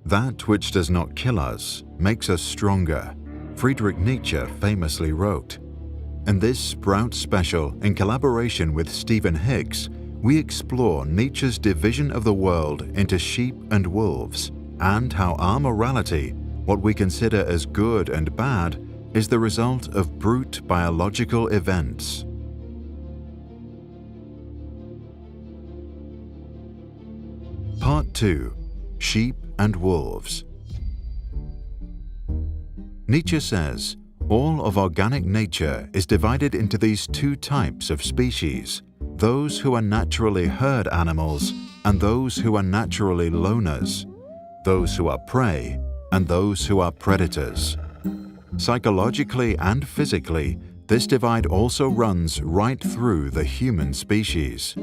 That which does not kill us makes us stronger, Friedrich Nietzsche famously wrote. In this Sprout special, in collaboration with Stephen Hicks, we explore Nietzsche's division of the world into sheep and wolves, and how our morality, what we consider as good and bad, is the result of brute biological events. Part 2. Sheep and Wolves. Nietzsche says, all of organic nature is divided into these two types of species, those who are naturally herd animals and those who are naturally loners, those who are prey and those who are predators. Psychologically and physically, this divide also runs right through the human species.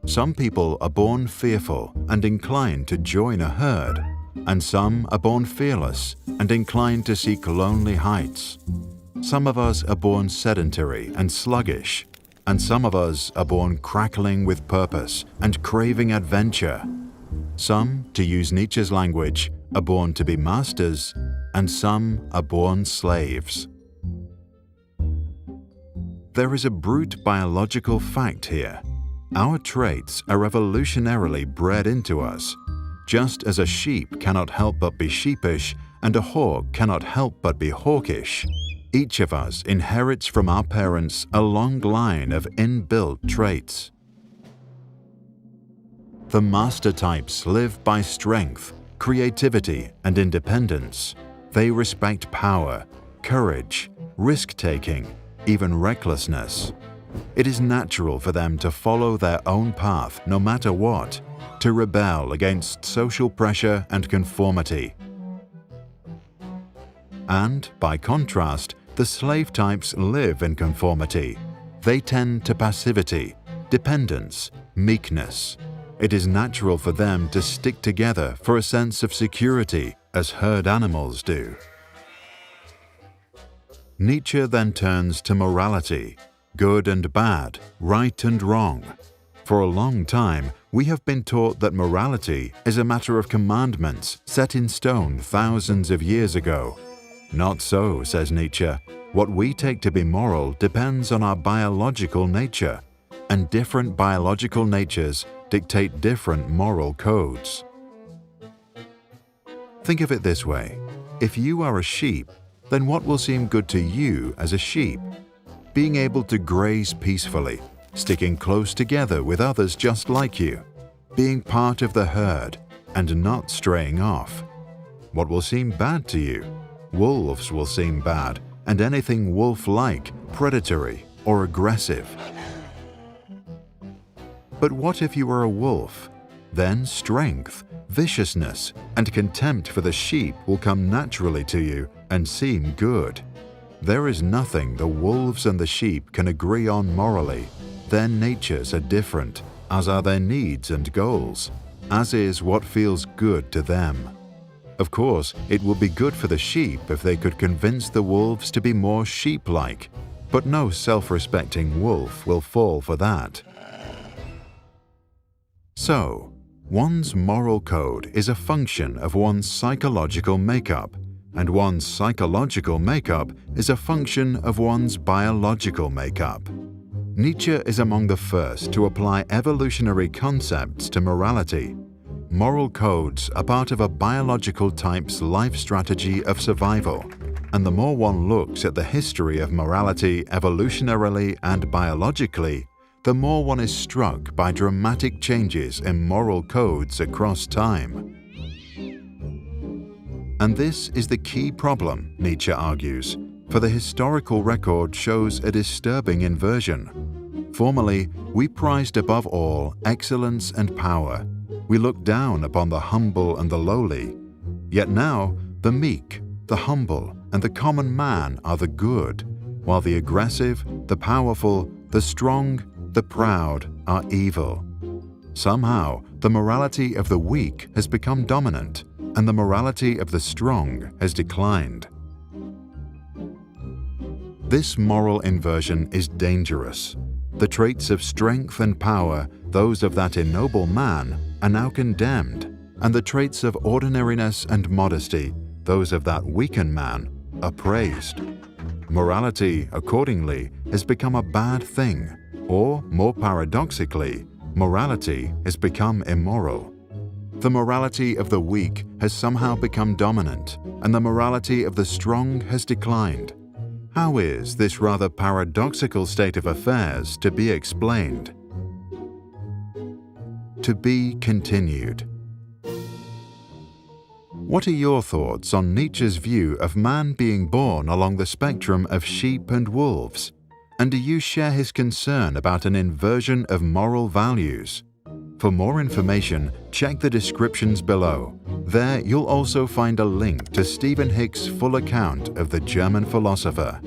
Some people are born fearful and inclined to join a herd, and some are born fearless and inclined to seek lonely heights. Some of us are born sedentary and sluggish, and some of us are born crackling with purpose and craving adventure. Some, to use Nietzsche's language, are born to be masters, and some are born slaves. There is a brute biological fact here. Our traits are evolutionarily bred into us. Just as a sheep cannot help but be sheepish and a hawk cannot help but be hawkish, each of us inherits from our parents a long line of inbuilt traits. The master types live by strength, creativity, and independence. They respect power, courage, risk-taking, even recklessness. It is natural for them to follow their own path no matter what, to rebel against social pressure and conformity. And, by contrast, the slave types live in conformity. They tend to passivity, dependence, meekness. It is natural for them to stick together for a sense of security, as herd animals do. Nietzsche then turns to morality, good and bad, right and wrong. For a long time, we have been taught that morality is a matter of commandments set in stone thousands of years ago. Not so, says Nietzsche. What we take to be moral depends on our biological nature, and different biological natures dictate different moral codes. Think of it this way. If you are a sheep, then what will seem good to you as a sheep? Being able to graze peacefully, sticking close together with others just like you, being part of the herd, and not straying off. What will seem bad to you? Wolves will seem bad, and anything wolf-like, predatory, or aggressive. But what if you were a wolf? Then strength, viciousness, and contempt for the sheep will come naturally to you and seem good. There is nothing the wolves and the sheep can agree on morally. Their natures are different, as are their needs and goals, as is what feels good to them. Of course, it would be good for the sheep if they could convince the wolves to be more sheep-like, but no self-respecting wolf will fall for that. So, one's moral code is a function of one's psychological makeup, and one's psychological makeup is a function of one's biological makeup. Nietzsche is among the first to apply evolutionary concepts to morality. Moral codes are part of a biological type's life strategy of survival, and the more one looks at the history of morality evolutionarily and biologically, the more one is struck by dramatic changes in moral codes across time. And this is the key problem, Nietzsche argues, for the historical record shows a disturbing inversion. Formerly, we prized above all excellence and power. We looked down upon the humble and the lowly. Yet now, the meek, the humble, and the common man are the good, while the aggressive, the powerful, the strong, the proud are evil. Somehow, the morality of the weak has become dominant, and the morality of the strong has declined. This moral inversion is dangerous. The traits of strength and power, those of that ennoble man, are now condemned, and the traits of ordinariness and modesty, those of that weakened man, are praised. Morality, accordingly, has become a bad thing, or, more paradoxically, morality has become immoral. The morality of the weak has somehow become dominant, and the morality of the strong has declined. How is this rather paradoxical state of affairs to be explained? To be continued. What are your thoughts on Nietzsche's view of man being born along the spectrum of sheep and wolves? And do you share his concern about an inversion of moral values? For more information, check the descriptions below. There you'll also find a link to Stephen Hicks' full account of the German philosopher.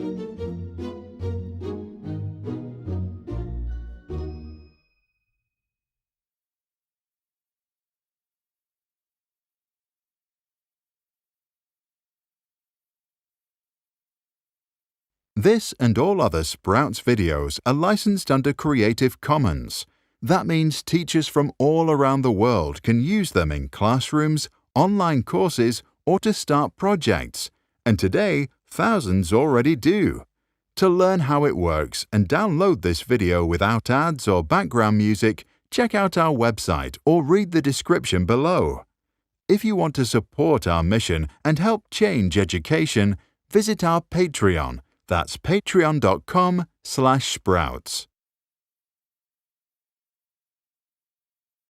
This and all other Sprouts videos are licensed under Creative Commons. That means teachers from all around the world can use them in classrooms, online courses, or to start projects. And today, thousands already do. To learn how it works and download this video without ads or background music, check out our website or read the description below. If you want to support our mission and help change education, visit our Patreon. That's patreon.com/sprouts.